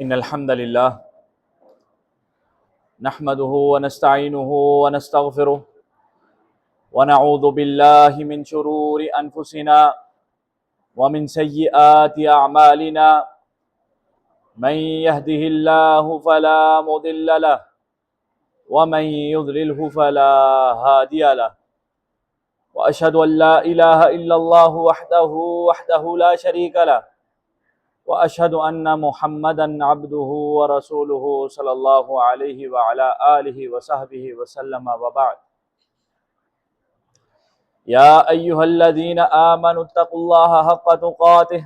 إن الحمد لله نحمده ونستعينه ونستغفره ونعوذ بالله من شرور أنفسنا ومن سيئات أعمالنا من يهده الله فلا مضل له ومن يضلله فلا هادي له وأشهد أن لا إله إلا الله وحده لا شريك له وأشهد أن محمدًا عبده ورسوله صلى الله عليه وعلى آله وصحبه وسلم وبعد يا أيها الذين آمنوا اتقوا الله حق تقاته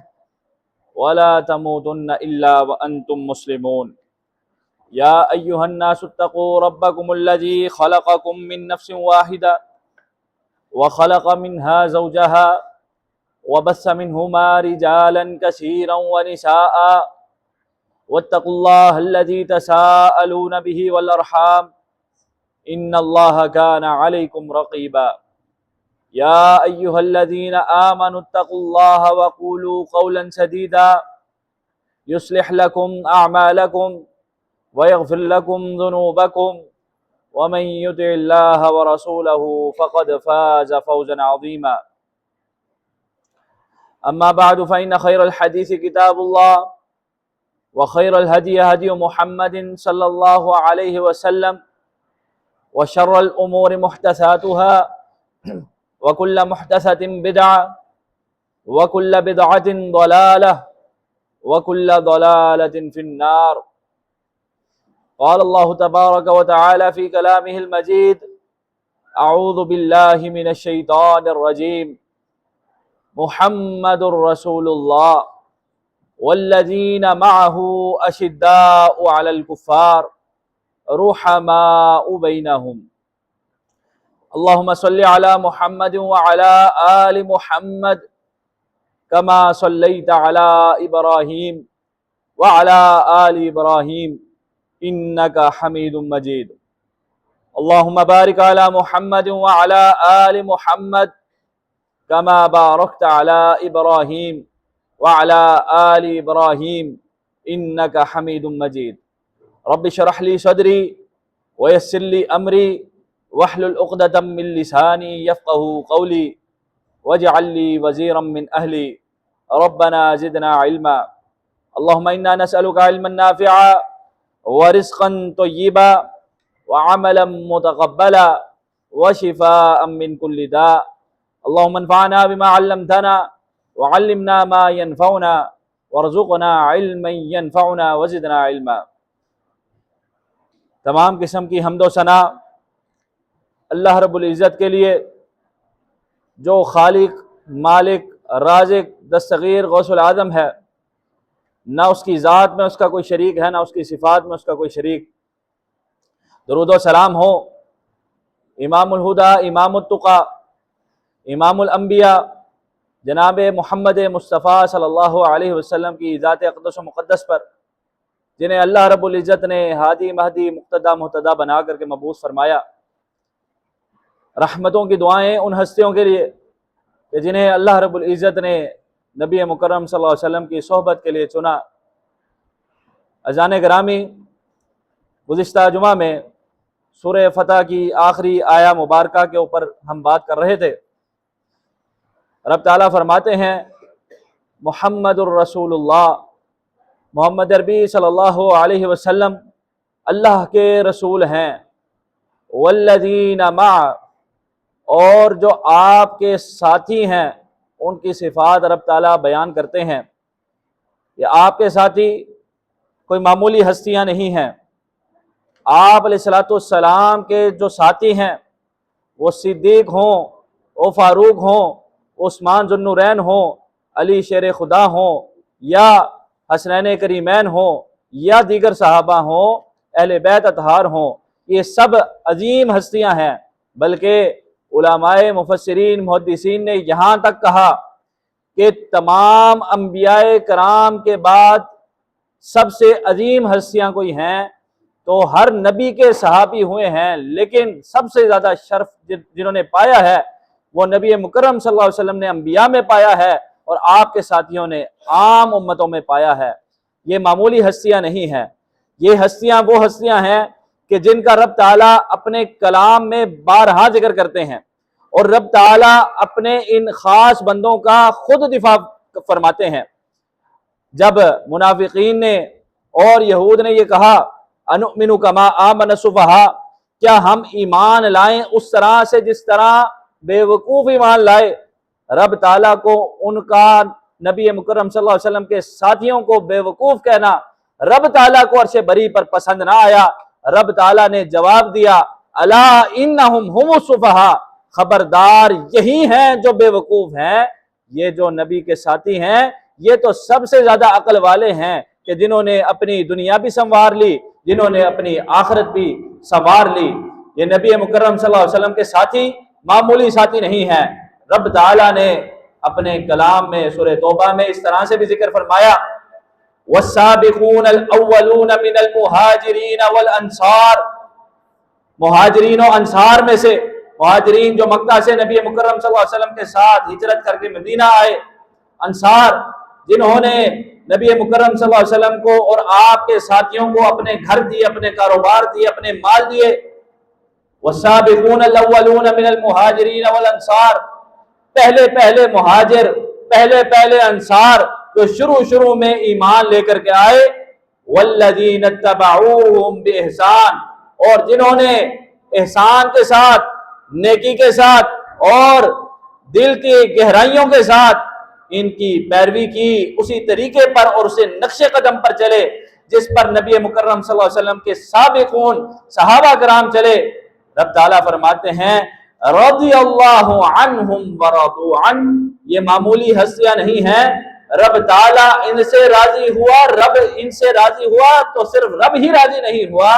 ولا تموتن إلا وأنتم مسلمون يا أيها الناس اتقوا ربكم الذي خلقكم من نفس واحدة وخلق منها زوجها وبث منهما رجالا كثيرا ونساء واتقوا الله الذي تساءلون به والأرحام إن الله كان عليكم رقيبا يا أيها الذين آمنوا اتقوا الله وقولوا قولا سديدا يصلح لكم أعمالكم ويغفر لكم ذنوبكم ومن يطع الله ورسوله فقد فاز فوزا عظيما أما بعد فإن خير الحديث كتاب الله وخير الهدي هدي محمد صلى الله عليه وسلم وشر الأمور محدثاتها وكل محدثة بدعة وكل بدعة ضلالة وكل ضلالة في النار قال الله تبارك وتعالى في كلامه المجيد أعوذ بالله من الشيطان الرجيم محمد رسول الله والذين معه أشداء على الكفار رحماء بينهم اللهم صل على محمد وعلى آل محمد كما صليت على إبراهيم وعلى آل إبراهيم إنك حميد مجيد اللهم بارك على محمد وعلى آل محمد كما باركت على إبراهيم وعلى آل إبراهيم إنك حميد مجيد رب اشرح لي صدري ويسر لي أمري واحلل عقدة من لساني يفقهوا قولي واجعل لي وزيرا من أهلي ربنا زدنا علما اللهم إنا نسألك علما نافعا ورزقا طيبا وعملا متقبلا وشفاء من كل داء اللهم انفعنا بما علمتنا وعلمنا ما ينفعنا وارزقنا علما ينفعنا وزدنا علما۔ تمام قسم کی حمد و ثنا اللہ رب العزت کے لیے جو خالق، مالک، رازق، دستگیر، غوث العظم ہے، نہ اس کی ذات میں اس کا کوئی شریک ہے، نہ اس کی صفات میں اس کا کوئی شریک۔ درود و سلام ہو امام الہدا، امام التقیٰ، امام الانبیاء جناب محمد مصطفیٰ صلی اللہ علیہ وسلم کی ذات اقدس و مقدس پر، جنہیں اللہ رب العزت نے ہادی مہدی مقتدی مہتدی بنا کر کے مبعوث فرمایا۔ رحمتوں کی دعائیں ان ہستیوں کے لیے کہ جنہیں اللہ رب العزت نے نبی مکرم صلی اللہ علیہ وسلم کی صحبت کے لیے چنا۔ اذان گرامی، گزشتہ جمعہ میں سورہ فتح کی آخری آیہ مبارکہ کے اوپر ہم بات کر رہے تھے۔ رب تعالیٰ فرماتے ہیں محمد الرسول اللہ، محمد عربی صلی اللہ علیہ وسلم اللہ کے رسول ہیں۔ والذین معہ، اور جو آپ کے ساتھی ہیں ان کی صفات رب تعالیٰ بیان کرتے ہیں۔ یہ آپ کے ساتھی کوئی معمولی ہستیاں نہیں ہیں۔ آپ علیہ السلام کے جو ساتھی ہیں وہ صدیق ہوں، وہ فاروق ہوں، عثمان ذو النورین ہوں، علی شیر خدا ہوں، یا حسنین کریمین ہوں، یا دیگر صحابہ ہوں، اہل بیت اطہار ہوں، یہ سب عظیم ہستیاں ہیں۔ بلکہ علماء مفسرین محدثین نے یہاں تک کہا کہ تمام انبیاء کرام کے بعد سب سے عظیم ہستیاں کوئی ہیں تو ہر نبی کے صحابی ہوئے ہیں، لیکن سب سے زیادہ شرف جنہوں نے پایا ہے وہ نبی مکرم صلی اللہ علیہ وسلم نے انبیاء میں پایا ہے اور آپ کے ساتھیوں نے عام امتوں میں پایا ہے۔ یہ معمولی ہستیاں نہیں ہیں، یہ ہستیاں وہ ہستیاں ہیں کہ جن کا رب تعالیٰ اپنے کلام میں بارہا ذکر کرتے ہیں، اور رب تعالیٰ اپنے ان خاص بندوں کا خود دفاع فرماتے ہیں۔ جب منافقین نے اور یہود نے یہ کہا انؤمن کما آمن السفہاء، کیا ہم ایمان لائیں اس طرح سے جس طرح بے وقوف ایمان لائے، رب تعالیٰ کو ان کا نبی مکرم صلی اللہ علیہ وسلم کے ساتھیوں کو بے وقوف کہنا رب تعالیٰ کو عرش بری پر پسند نہ آیا۔ رب تعالیٰ نے جواب دیا الا انہم ہم السفہاء، خبردار یہی ہیں جو بے وقوف ہیں، یہ جو نبی کے ساتھی ہیں یہ تو سب سے زیادہ عقل والے ہیں کہ جنہوں نے اپنی دنیا بھی سنوار لی، جنہوں نے اپنی آخرت بھی سنوار لی۔ یہ نبی مکرم صلی اللہ علیہ وسلم کے ساتھی معمولی ساتھی نہیں ہیں۔ رب تعالیٰ نے اپنے کلام میں سورہ توبہ میں اس طرح سے بھی ذکر فرمایا والسابقون الاولون من المہاجرین والانصار، مہاجرین و انصار میں سے، مہاجرین جو مکہ سے نبی مکرم صلی اللہ علیہ وسلم کے ساتھ ہجرت کر کے مدینہ آئے، انصار جنہوں نے نبی مکرم صلی اللہ علیہ وسلم کو اور آپ کے ساتھیوں کو اپنے گھر دیے، اپنے کاروبار دیے، اپنے مال دیے۔ والسابقون الاولون من المہاجرین والانصار، پہلے مہاجر، پہلے انصار جو شروع میں ایمان لے کر کے آئے، والذین اتبعوہم باحسان، اور جنہوں نے احسان کے ساتھ، نیکی کے ساتھ اور دل کی گہرائیوں کے ساتھ ان کی پیروی کی، اسی طریقے پر اور اسے نقش قدم پر چلے جس پر نبی مکرم صلی اللہ علیہ وسلم کے سابقون صحابہ کرام چلے۔ رب تعالیٰ فرماتے ہیں رضی اللہ عنہم ورضوا عنہ، یہ معمولی ہستیاں نہیں ہیں، رب تعالیٰ ان سے راضی ہوا۔ رب ان سے راضی ہوا تو صرف رب ہی راضی نہیں ہوا،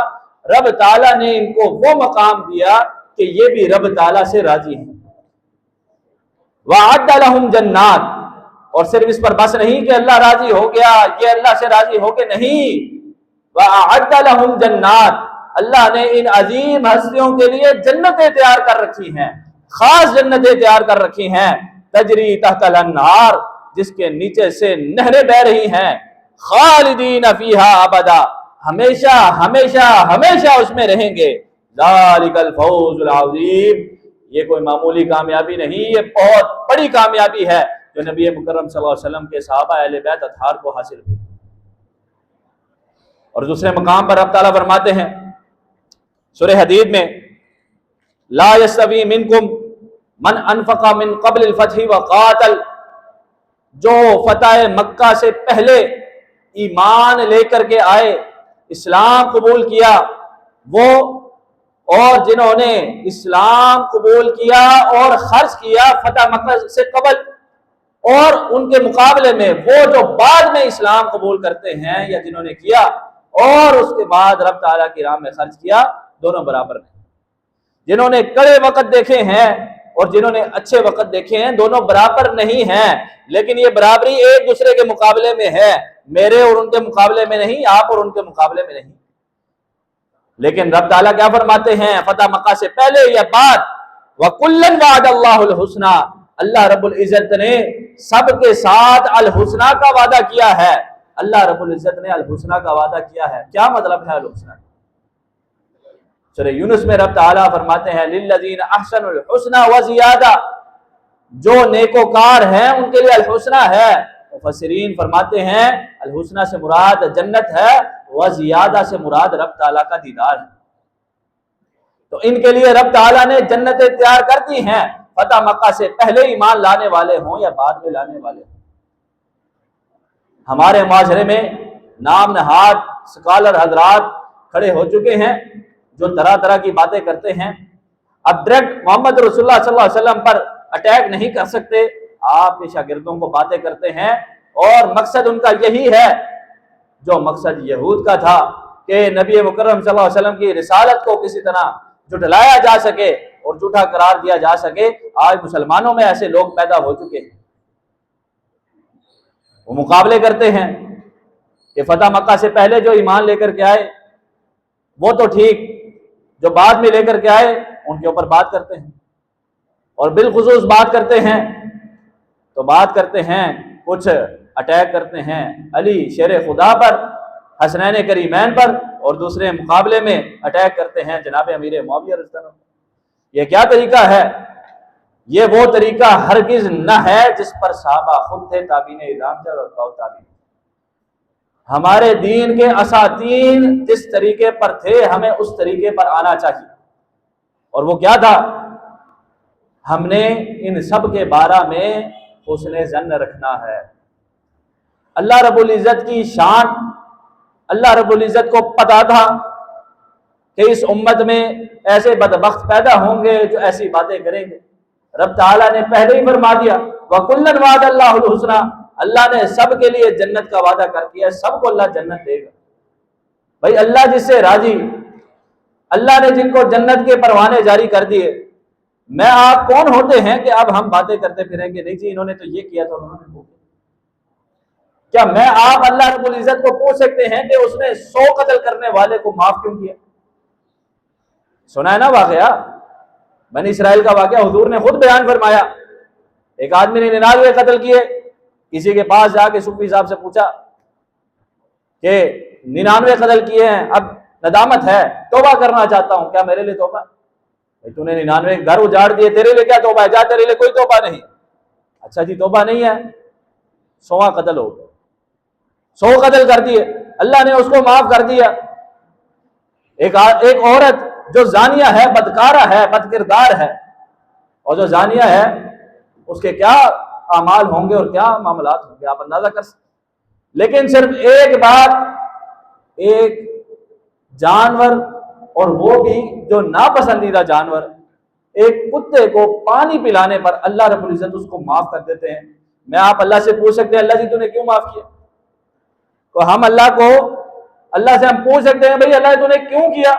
رب تعالیٰ نے ان کو وہ مقام دیا کہ یہ بھی رب تعالیٰ سے راضی ہیں۔ وَأَعَدَّ لَهُمْ جَنَّاتٍ، اور صرف اس پر بس نہیں کہ اللہ راضی ہو گیا، یہ اللہ سے راضی ہو کے نہیں، وَأَعَدَّ لَهُمْ جَنَّاتٍ، اللہ نے ان عظیم ہستیوں کے لیے جنتیں تیار کر رکھی ہیں، خاص جنتیں تیار کر رکھی ہیں، تجری تحت الانہار، جس کے نیچے سے نہریں بہ رہی ہیں، خالدین فیہا ابدا، ہمیشہ ہمیشہ ہمیشہ اس میں رہیں گے۔ ذالک الفوز العظیم، یہ کوئی معمولی کامیابی نہیں، یہ بہت بڑی کامیابی ہے جو نبی مکرم صلی اللہ علیہ وسلم کے صحابہ اہل بیت اطہار کو حاصل ہوئی۔ اور دوسرے مقام پر رب تعالیٰ فرماتے ہیں سورہ حدید میں لا یستوی منکم من انفق من قبل الفتح وقاتل، جو فتح مکہ سے پہلے ایمان لے کر کے آئے، اسلام قبول کیا، وہ اور جنہوں نے اسلام قبول کیا اور خرچ کیا فتح مکہ سے قبل، اور ان کے مقابلے میں وہ جو بعد میں اسلام قبول کرتے ہیں یا جنہوں نے کیا اور اس کے بعد رب تعالیٰ کی راہ میں خرچ کیا، دونوں برابر ہیں۔ جنہوں نے کڑے وقت دیکھے ہیں اور جنہوں نے اچھے وقت دیکھے ہیں، دونوں برابر نہیں ہیں، لیکن یہ برابری ایک دوسرے کے مقابلے میں ہے، میرے اور ان کے مقابلے میں نہیں، آپ اور ان کے مقابلے میں نہیں۔ لیکن رب تعالیٰ کیا فرماتے ہیں فتح مکہ سے پہلے یا بعد؟ وَكُلًّا وَعَدَ اللَّهُ الْحُسْنَى، اللہ رب العزت نے سب کے ساتھ الحسنہ کا وعدہ کیا ہے۔ اللہ رب العزت نے الحسنہ کا وعدہ کیا ہے۔ کیا مطلب ہے الحسنہ؟ سورہ یونس میں رب تعالیٰ فرماتے ہیں للذین احسنوا الحسنى وزیادہ، جو نیکوکار ہیں ان کے لیے الحسنہ ہے۔ مفسرین فرماتے ہیں الحسنہ سے مراد جنت ہے، وزیادہ سے مراد رب تعالیٰ کا دیدار ہے۔ تو ان کے لیے رب تعالیٰ نے جنتیں تیار کر دی ہیں، فتح مکہ سے پہلے ایمان لانے والے ہوں یا بعد میں لانے والے ہوں۔ ہمارے معاشرے میں نام نہاد سکالر حضرات کھڑے ہو چکے ہیں جو طرح طرح کی باتیں کرتے ہیں۔ اب ڈائریکٹ محمد رسول اللہ صلی اللہ علیہ وسلم پر اٹیک نہیں کر سکتے، آپ کے شاگردوں کو باتیں کرتے ہیں، اور مقصد ان کا یہی ہے جو مقصد یہود کا تھا کہ نبی مکرم صلی اللہ علیہ وسلم کی رسالت کو کسی طرح جھٹلایا جا سکے اور جھوٹا قرار دیا جا سکے۔ آج مسلمانوں میں ایسے لوگ پیدا ہو چکے ہیں، وہ مقابلے کرتے ہیں کہ فتح مکہ سے پہلے جو ایمان لے کر کے آئے، وہ تو ٹھیک، جو بعد میں لے کر کے آئے ان کے اوپر بات کرتے ہیں، اور بالخصوص بات کرتے ہیں تو بات کرتے ہیں، کچھ اٹیک کرتے ہیں علی شیر خدا پر، حسنین کریمین پر، اور دوسرے مقابلے میں اٹیک کرتے ہیں جناب امیر معاویہ رضی اللہ عنہ۔ یہ کیا طریقہ ہے؟ یہ وہ طریقہ ہرگز نہ ہے جس پر صحابہ خود تھے، تابعین اعظام تھے اور اتباع تابعین۔ ہمارے دین کے اساتین جس طریقے پر تھے ہمیں اس طریقے پر آنا چاہیے، اور وہ کیا تھا؟ ہم نے ان سب کے بارے میں حسن ظن رکھنا ہے۔ اللہ رب العزت کی شان، اللہ رب العزت کو پتا تھا کہ اس امت میں ایسے بدبخت پیدا ہوں گے جو ایسی باتیں کریں گے۔ رب تعالیٰ نے پہلے ہی فرما دیا وَكُلًّا وَعَدَ اللَّهُ الْحُسْنَىٰ، اللہ نے سب کے لیے جنت کا وعدہ کر دیا، سب کو اللہ جنت دے گا۔ بھائی اللہ جس سے راضی، اللہ نے جن کو جنت کے پروانے جاری کر دیے، میں آپ کون ہوتے ہیں کہ اب ہم باتیں کرتے پھریں گے نہیں جی انہوں نے تو یہ کیا تھا، انہوں نے وہ کیا؟ کیا میں آپ اللہ رب العزت کو پوچھ سکتے ہیں کہ اس نے 100 قتل کرنے والے کو معاف کیوں کیا؟ سنا ہے نا واقعہ، بنی اسرائیل کا واقعہ حضور نے خود بیان فرمایا۔ ایک آدمی نے 99 قتل کیے، کسی کے پاس جا کے صوفی صاحب سے پوچھا کہ 99 قتل کیے ہیں، اب ندامت ہے، توبہ کرنا چاہتا ہوں، کیا میرے لیے توبہ؟ تو نے 99 گھر اجاڑ دیے، تیرے لیے کیا توبہ ہے؟ جا، تیرے لیے کوئی توبہ نہیں۔ اچھا جی توبہ نہیں ہے، 100 قتل ہو گئے، 100 قتل کر دیے، اللہ نے اس کو معاف کر دیا۔ ایک عورت جو زانیہ ہے، بدکارہ ہے، بد کردار ہے، اور جو زانیہ ہے اس کے کیا اعمال ہوں گے اور کیا معاملات ہوں گے آپ اندازہ کر سکتے۔ لیکن صرف ایک بات، ایک جانور، اور وہ بھی جو ناپسندیدہ جانور، ایک کتے کو پانی پلانے پر اللہ رب العزت اس کو معاف کر دیتے ہیں۔ میں آپ اللہ سے پوچھ سکتے ہیں اللہ جی تو نے کیوں معاف کیا؟ تو ہم اللہ سے ہم پوچھ سکتے ہیں بھئی اللہ تو نے کیوں کیا؟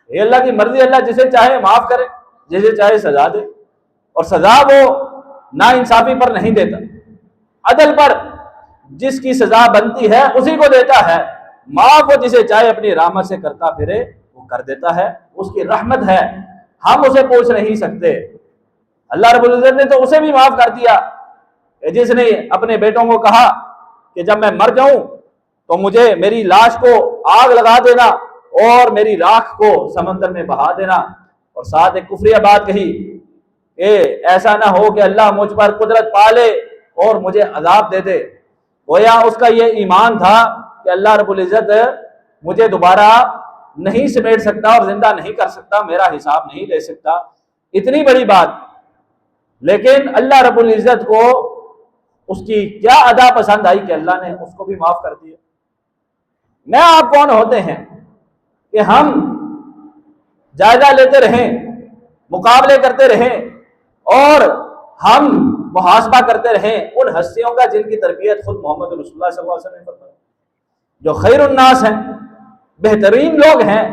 یہ اللہ کی مرضی، اللہ جسے چاہے معاف کرے، جسے چاہے سزا دے، اور سزا وہ نا انصافی پر نہیں دیتا، عدل پر جس کی سزا بنتی ہے اسی کو دیتا ہے، معاف وہ جسے چاہے اپنی رحمت سے کرتا پھرے وہ کر دیتا ہے، اس کی رحمت ہے، ہم اسے پوچھ نہیں سکتے۔ اللہ رب العزت نے تو اسے بھی معاف کر دیا جس نے اپنے بیٹوں کو کہا کہ جب میں مر جاؤں تو مجھے میری لاش کو آگ لگا دینا اور میری راکھ کو سمندر میں بہا دینا، اور ساتھ ایک کفریہ بات کہی کہ ایسا نہ ہو کہ اللہ مجھ پر قدرت پالے اور مجھے عذاب دے دے۔ گویا اس کا یہ ایمان تھا کہ اللہ رب العزت مجھے دوبارہ نہیں سمیٹ سکتا اور زندہ نہیں کر سکتا، میرا حساب نہیں لے سکتا، اتنی بڑی بات۔ لیکن اللہ رب العزت کو اس کی کیا ادا پسند آئی کہ اللہ نے اس کو بھی معاف کر دیا۔ میں آپ کون ہوتے ہیں کہ ہم جائزہ لیتے رہیں، مقابلے کرتے رہیں اور ہم محاسبہ کرتے رہیں ان ہستیوں کا جن کی تربیت خود محمد رسول اللہ صلی اللہ علیہ وسلم نے فرمائی، جو خیر الناس ہیں، بہترین لوگ ہیں۔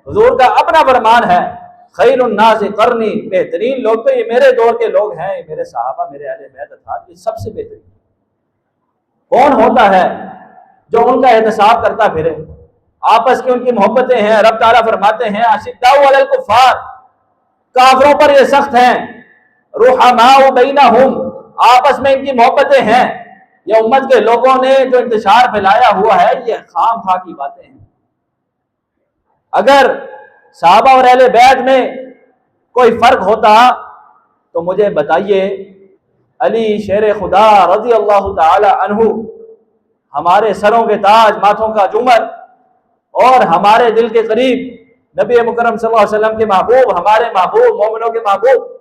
حضور کا اپنا فرمان ہے خیر الناس قرنی، بہترین لوگ تو یہ میرے دور کے لوگ ہیں، یہ میرے صحابہ، میرے اہل بیت اطہار، یہ سب سے بہترین۔ کون ہوتا ہے جو ان کا احتساب کرتا پھرے؟ آپس کی ان کی محبتیں ہیں۔ رب تعالیٰ فرماتے ہیں اشداء علی الکفار، کافروں پر یہ سخت ہیں، رحماء بینہم، آپس میں ان کی محبتیں ہیں۔ یہ امت کے لوگوں نے جو انتشار پھیلایا ہوا ہے یہ خام خواہ کی باتیں ہیں۔ اگر صحابہ اور اہل بیت میں کوئی فرق ہوتا تو مجھے بتائیے۔ علی شیر خدا رضی اللہ تعالی عنہ، ہمارے سروں کے تاج، ماتھوں کا جومر، اور ہمارے دل کے قریب نبی مکرم صلی اللہ علیہ وسلم کے محبوب، ہمارے محبوب، مومنوں کے محبوب،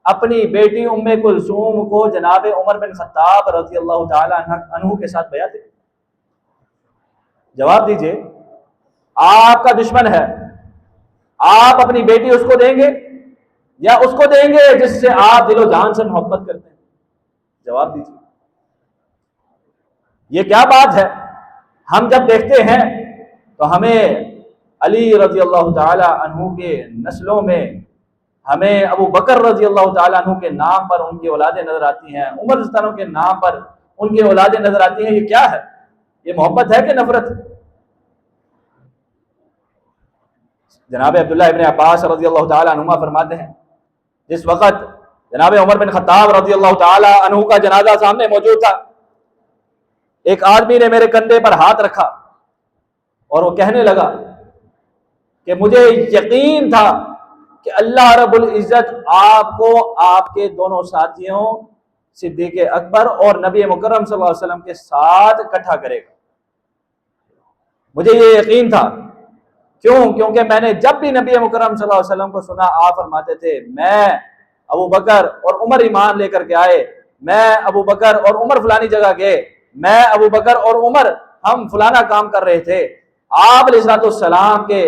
اپنی بیٹی ام کلثوم کو جناب عمر بن خطاب رضی اللہ تعالی عنہ کے ساتھ بیعت دے۔ جواب دیجئے، آپ کا دشمن ہے، آپ اپنی بیٹی اس کو دیں گے یا اس کو دیں گے جس سے آپ دل و جان سے محبت کرتے ہیں؟ جواب دیجئے۔ یہ کیا بات ہے؟ ہم جب دیکھتے ہیں تو ہمیں علی رضی اللہ تعالی عنہ کے نسلوں میں ہمیں ابو بکر رضی اللہ تعالیٰ عنہ کے نام پر ان کی اولادیں نظر آتی ہیں، عمر رضی اللہ عنہ کے نام پر ان کی اولادیں نظر آتی ہیں۔ یہ کیا ہے؟ یہ محبت ہے کہ نفرت؟ جناب عبداللہ ابن عباس رضی اللہ تعالیٰ عنہما فرماتے ہیں جس وقت جناب عمر بن خطاب رضی اللہ تعالیٰ عنہ کا جنازہ سامنے موجود تھا، ایک آدمی نے میرے کندھے پر ہاتھ رکھا اور وہ کہنے لگا کہ مجھے یقین تھا کہ اللہ رب العزت آپ کو آپ کے دونوں ساتھیوں صدیق اکبر اور نبی مکرم صلی اللہ علیہ وسلم کے ساتھ اکٹھا کرے گا۔ مجھے یہ یقین تھا، کیونکہ میں نے جب بھی نبی مکرم صلی اللہ علیہ وسلم کو سنا، آپ فرماتے تھے میں ابو بکر اور عمر ایمان لے کر کے آئے، میں ابو بکر اور عمر فلانی جگہ گئے، میں ابو بکر اور عمر ہم فلانا کام کر رہے تھے۔ آپ علیہ السلام کے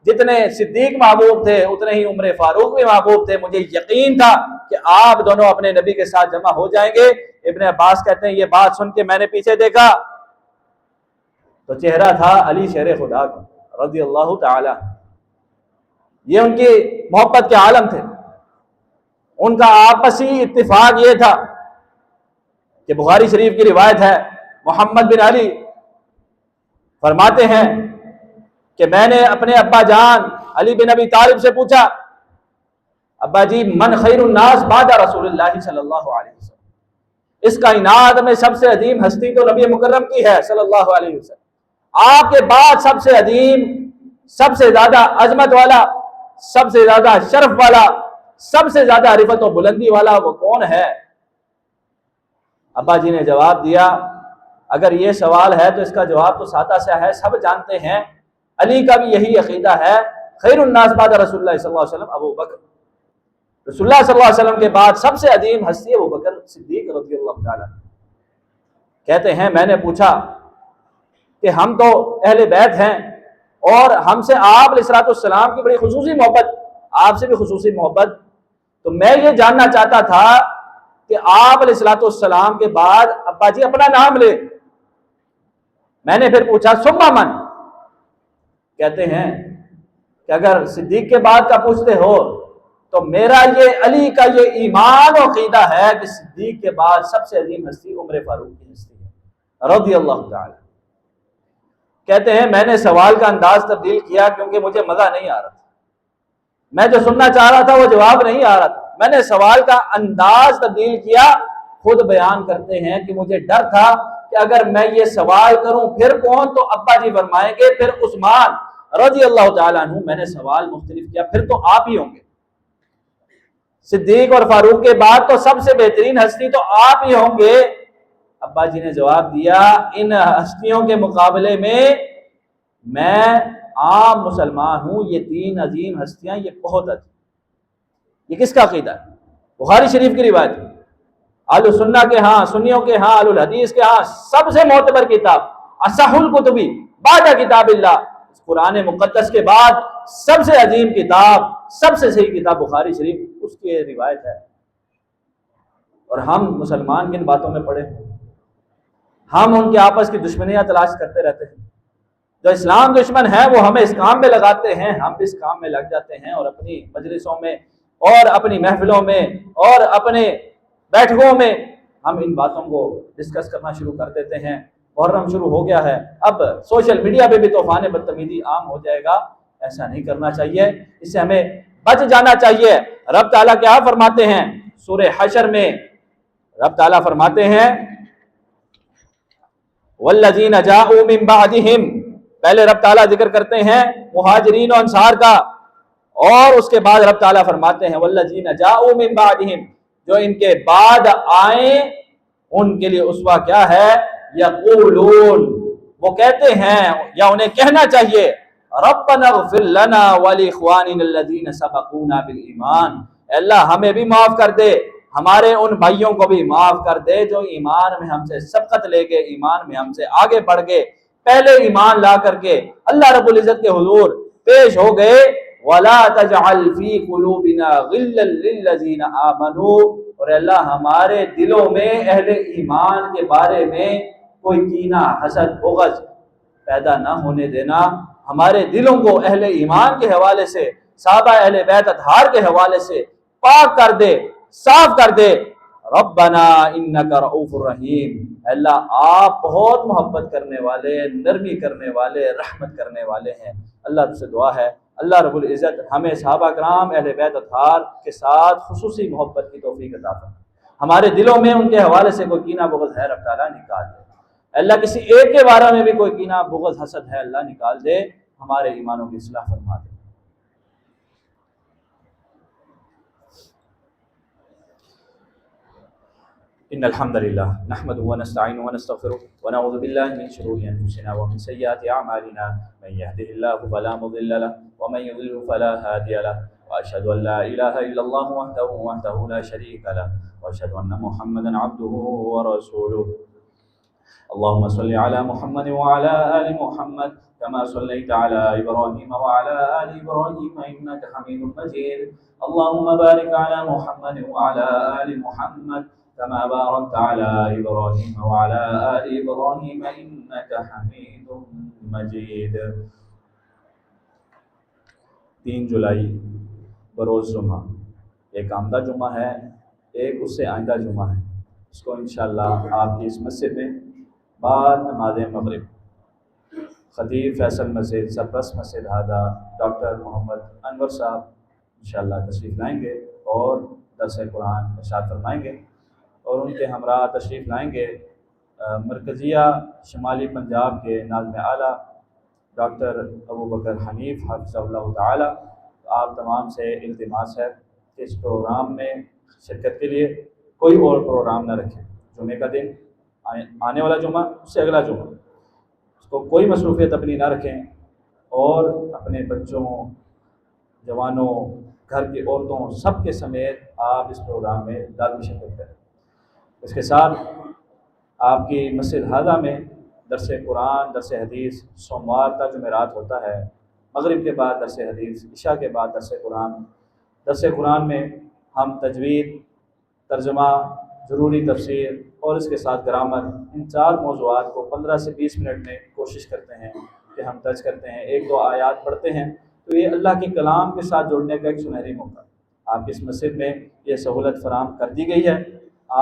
جتنے صدیق محبوب تھے اتنے ہی عمر فاروق بھی محبوب تھے۔ مجھے یقین تھا کہ آپ دونوں اپنے نبی کے ساتھ جمع ہو جائیں گے۔ ابن عباس کہتے ہیں یہ بات سن کے میں نے پیچھے دیکھا تو چہرہ تھا علی شیر خدا کا رضی اللہ تعالی، یہ ان کی محبت کے عالم تھے۔ ان کا آپسی اتفاق یہ تھا کہ بخاری شریف کی روایت ہے، محمد بن علی فرماتے ہیں کہ میں نے اپنے ابا جان علی بن ابی طالب سے پوچھا، ابا جی من خیر الناس بعد رسول اللہ صلی اللہ علیہ وسلم، اس کائنات میں سب سے عظیم ہستی تو نبی مکرم کی ہے صلی اللہ علیہ وسلم، آپ کے بعد سب سے عظیم، سب سے زیادہ عظمت والا، سب سے زیادہ شرف والا، سب سے زیادہ عرفت و بلندی والا وہ کون ہے؟ ابا جی نے جواب دیا، اگر یہ سوال ہے تو اس کا جواب تو سادہ سا ہے، سب جانتے ہیں، علی کا بھی یہی عقیدہ ہے، خیر الناس بعد رسول اللہ صلی اللہ علیہ وسلم ابو بکر، رسول اللہ صلی اللہ علیہ وسلم کے بعد سب سے عظیم ہستی ابو بکر صدیق رضی اللہ تعالیٰ۔ کہتے ہیں میں نے پوچھا کہ ہم تو اہل بیت ہیں اور ہم سے آپ علیہ السلام کی بڑی خصوصی محبت، آپ سے بھی خصوصی محبت، تو میں یہ جاننا چاہتا تھا کہ آپ علیہ السلام کے بعد ابا جی اپنا نام لے۔ میں نے پھر پوچھا ثم من، کہتے ہیں کہ اگر صدیق کے بعد کا پوچھتے ہو تو میرا یہ علی کا یہ ایمان و عقیدہ ہے کہ صدیق کے بعد سب سے عظیم ہستی عمر فاروق کی ہستی ہے رضی اللہ تعالی۔ کہتے ہیں میں نے سوال کا انداز تبدیل کیا کیونکہ مجھے مزہ نہیں آ رہا تھا، میں جو سننا چاہ رہا تھا وہ جواب نہیں آ رہا تھا، میں نے سوال کا انداز تبدیل کیا۔ خود بیان کرتے ہیں کہ مجھے ڈر تھا کہ اگر میں یہ سوال کروں پھر کون، تو ابا جی فرمائیں گے پھر عثمان رضی اللہ تعالیٰ عنہ، میں نے سوال مختلف کیا پھر تو آپ ہی ہوں گے، صدیق اور فاروق کے بعد تو سب سے بہترین ہستی تو آپ ہی ہوں گے۔ ابا جی نے جواب دیا ان ہستیوں کے مقابلے میں عام مسلمان ہوں، یہ تین عظیم ہستیاں یہ بہت عظیم۔ یہ کس کا عقیدہ ہے؟ بخاری شریف کی روایت، اہل سنہ کے ہاں، سنیوں کے ہاں، اہل الحدیث کے ہاں سب سے معتبر کتاب، اصح الکتبی بعد کتاب اللہ، قرآن مقدس کے بعد سب سے عظیم کتاب، سب سے صحیح کتاب بخاری شریف، اس کی روایت ہے۔ اور ہم مسلمان کن باتوں میں پڑے ہیں؟ ہم ان کے آپس کی دشمنیاں تلاش کرتے رہتے ہیں۔ جو اسلام دشمن ہے وہ ہمیں اس کام میں لگاتے ہیں، ہم اس کام میں لگ جاتے ہیں اور اپنی مجلسوں میں اور اپنی محفلوں میں اور اپنے بیٹھکوں میں ہم ان باتوں کو ڈسکس کرنا شروع کر دیتے ہیں۔ محرم شروع ہو گیا ہے، اب سوشل میڈیا پہ بھی طوفان بدتمیزی عام ہو جائے گا، ایسا نہیں کرنا چاہیے، اس سے ہمیں بچ جانا چاہیے۔ رب تعالیٰ کیا فرماتے ہیں سورہ حشر میں؟ رب تعالیٰ فرماتے ہیں والذین جاءوا من بعدہم، پہلے رب تعالیٰ ذکر کرتے ہیں مہاجرین و انصار کا، اور اس کے بعد رب تعالیٰ فرماتے ہیں والذین جاءوا من بعدہم، جو ان کے بعد آئیں ان کے لیے اسوہ کیا ہے؟ یقولون، وہ کہتے ہیں یا انہیں کہنا چاہیے ربنا اغفر لنا ولاخواننا الذین سبقونا بالایمان، اے اللہ ہمیں بھی معاف کر دے، ہمارے ان بھائیوں کو بھی معاف کر دے جو ایمان میں ہم سے سبقت لے گئے، ایمان میں ہم سے آگے بڑھ گئے، پہلے ایمان لا کر کے اللہ رب العزت کے حضور پیش ہو گئے۔ وَلَا تَجْعَلْ فِي قُلُوبِنَا غِلًّا لِّلَّذِينَ آمَنُوا، اور اللہ ہمارے دلوں میں اہل ایمان کے بارے میں کوئی کینہ، حسد، بغض پیدا نہ ہونے دینا، ہمارے دلوں کو اہل ایمان کے حوالے سے، صحابہ اہل بیت اطہار کے حوالے سے پاک کر دے، صاف کر دے۔ ربنا انک رؤوف الرحیم، اللہ آپ بہت محبت کرنے والے، نرمی کرنے والے، رحمت کرنے والے ہیں۔ اللہ سے دعا ہے اللہ رب العزت ہمیں صحابہ کرام اہل بیت اطہار کے ساتھ خصوصی محبت کی توفیق عطا فرمائے، ہمارے دلوں میں ان کے حوالے سے کوئی کینہ بغض ہے رب تعالیٰ نکال دے، اللہ کسی ایک کے بارے میں بھی کوئی کینہ بغض حسد ہے اللہ نکال دے، ہمارے ایمانوں کی اصلاح فرما دے۔ ان الحمد للہ نحمده ونستعینه ونستغفره ونعوذ باللہ من شرور انفسنا ومن سیئات اعمالنا من يهده الله فلا مضل له ومن يضلل فلا هادي له واشهد ان لا اله الا الله وحده لا شريك له واشهد ان محمدا عبده ورسوله اللهم صل على محمد وعلى ال محمد كما صليت على ابراهيم وعلى ال ابراهيم انك حميد مجيد اللهم بارك على محمد وعلى ال محمد كما باركت على إبراهيم وعلى آل إبراهيم إنك حميد مجيد۔ 3 جولائی بروز جمعہ، ایک آمدہ جمعہ ہے، ایک اس سے آئندہ جمعہ ہے، اس کو انشاءاللہ آپ کی اس مسجد میں بعد نماز مغرب خطیب فیصل مسجد سرپرست مسجد ہادہ ڈاکٹر محمد انور صاحب انشاءاللہ تشریف لائیں گے اور درس قرآن ارشاد فرمائیں گے، اور ان کے ہمراہ تشریف لائیں گے مرکزیہ شمالی پنجاب کے ناظم اعلیٰ ڈاکٹر ابو بکر حنیف حفظہ اللہ تعالی۔ آپ تمام سے التماس ہے کہ اس پروگرام میں شرکت کے لیے کوئی اور پروگرام نہ رکھیں، جمعے کا دن آنے والا جمعہ اس سے اگلا جمعہ اس کو کوئی مصروفیت اپنی نہ رکھیں، اور اپنے بچوں جوانوں گھر کی عورتوں سب کے سمیت آپ اس پروگرام میں لازمی شرکت کریں۔ اس کے ساتھ آپ کی مسجد ہادہ میں درس قرآن درس حدیث سوموار تا جمعرات ہوتا ہے، مغرب کے بعد درس حدیث، عشاء کے بعد درس قرآن میں ہم تجوید، ترجمہ، ضروری تفسیر اور اس کے ساتھ گرامر، ان 4 موضوعات کو 15 سے 20 منٹ میں کوشش کرتے ہیں کہ ہم ٹچ کرتے ہیں، 1-2 آیات پڑھتے ہیں، تو یہ اللہ کے کلام کے ساتھ جڑنے کا ایک سنہری موقع۔ آپ کی اس مسجد میں یہ سہولت فراہم کر دی گئی ہے،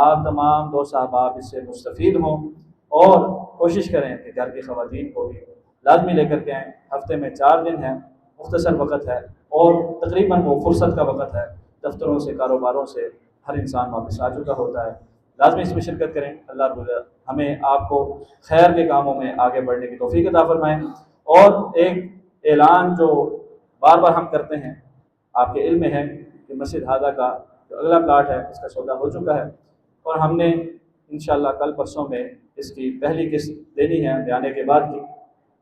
آپ تمام دوست احباب اس سے مستفید ہوں، اور کوشش کریں کہ گھر کی خواتین کو بھی لازمی لے کر کے آئیں۔ ہفتے میں 4 دن ہیں، مختصر وقت ہے، اور تقریباً وہ فرصت کا وقت ہے، دفتروں سے کاروباروں سے ہر انسان واپس آ چکا ہوتا ہے، لازمی اس میں شرکت کریں۔ اللہ رب العزت ہمیں آپ کو خیر کے کاموں میں آگے بڑھنے کی توفیق عطا فرمائیں۔ اور ایک اعلان جو بار بار ہم کرتے ہیں، آپ کے علم میں ہے کہ مسجد ہادہ کا جو اگلا پلاٹ ہے اس کا سودا ہو چکا ہے، اور ہم نے انشاءاللہ کل پرسوں میں اس کی پہلی قسط دینی ہے بیانے کے بعد کی،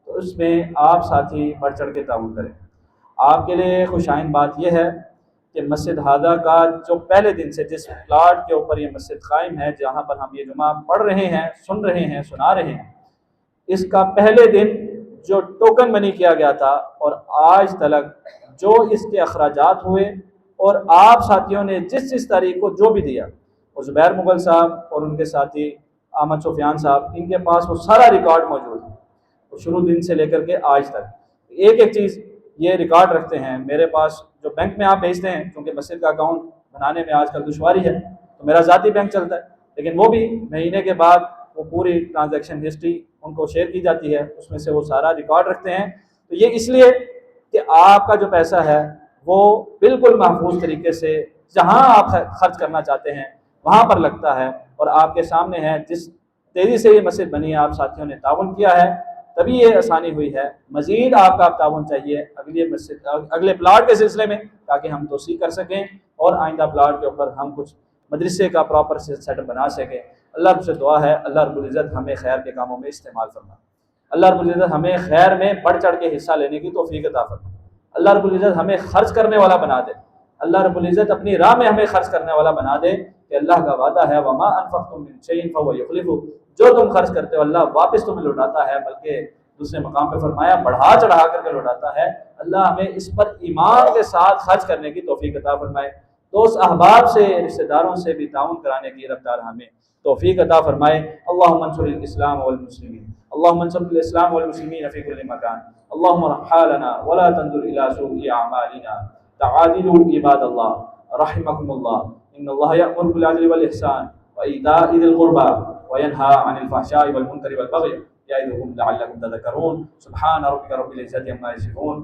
تو اس میں آپ ساتھی بڑھ چڑھ کے تعاون کریں۔ آپ کے لیے خوش آئند بات یہ ہے کہ مسجد ہادہ کا جو پہلے دن سے جس پلاٹ کے اوپر یہ مسجد قائم ہے، جہاں پر ہم یہ جمعہ پڑھ رہے ہیں، سن رہے ہیں، سنا رہے ہیں، اس کا پہلے دن جو ٹوکن منی کیا گیا تھا اور آج تلک جو اس کے اخراجات ہوئے اور آپ ساتھیوں نے جس تاریخ کو جو بھی دیا، اور زبیر مغل صاحب اور ان کے ساتھی احمد سفیان صاحب، ان کے پاس وہ سارا ریکارڈ موجود ہے، وہ شروع دن سے لے کر کے آج تک ایک چیز یہ ریکارڈ رکھتے ہیں۔ میرے پاس جو بینک میں آپ بھیجتے ہیں، کیونکہ مسجد کا اکاؤنٹ بنانے میں آج کل دشواری ہے، تو میرا ذاتی بینک چلتا ہے، لیکن وہ بھی مہینے کے بعد وہ پوری ٹرانزیکشن ہسٹری ان کو شیئر کی جاتی ہے، اس میں سے وہ سارا ریکارڈ رکھتے ہیں۔ تو یہ اس لیے کہ آپ کا جو پیسہ ہے وہ بالکل محفوظ طریقے سے جہاں آپ خرچ کرنا چاہتے ہیں وہاں پر لگتا ہے، اور آپ کے سامنے ہے جس تیزی سے یہ مسجد بنی ہے، آپ ساتھیوں نے تعاون کیا ہے، تبھی یہ آسانی ہوئی ہے۔ مزید آپ کا تعاون چاہیے اگلے پلاٹ کے سلسلے میں، تاکہ ہم توسیع کر سکیں اور آئندہ پلاٹ کے اوپر ہم کچھ مدرسے کا پراپر سیٹ اپ بنا سکیں۔ اللہ رب سے دعا ہے اللہ رب العزت ہمیں خیر کے کاموں میں استعمال فرمائے، اللہ رب العزت ہمیں خیر میں بڑھ چڑھ کے حصہ لینے کی توفیق عطا فرمائے، اللہ رب العزت ہمیں خرچ کرنے والا بنا دے، اللہ رب العزت اپنی راہ میں ہمیں خرچ کرنے والا بنا دے، کہ اللہ کا وعدہ ہے وما انفقتم من شیء فهو یخلفہ، جو تم خرچ کرتے ہو اللہ واپس تمہیں لوٹاتا ہے، بلکہ دوسرے مقام پہ فرمایا بڑھا چڑھا کر کے لوٹاتا ہے۔ اللہ ہمیں اس پر ایمان کے ساتھ خرچ کرنے کی توفیق عطا فرمائے، دوست احباب سے رشتہ داروں سے بھی تعاون کرانے کی رب تعالی ہمیں توفیق عطا فرمائے۔ اللهم انصر الاسلام والمسلمین، اللهم انصر الاسلام والمسلمین فی کل مکان، اللهم رحالنا ولا تنظر الى سوء اعمالنا، تعادلوا عباد اللہ رحمكم اللہ، ان اللہ یأمر بالعدل والاحسان وایتاء ذی القربى وینہی عن الفحشاء والمنکر والبغی یعظکم لعلکم تذکرون۔ سبحان ربک رب العزة عما یصفون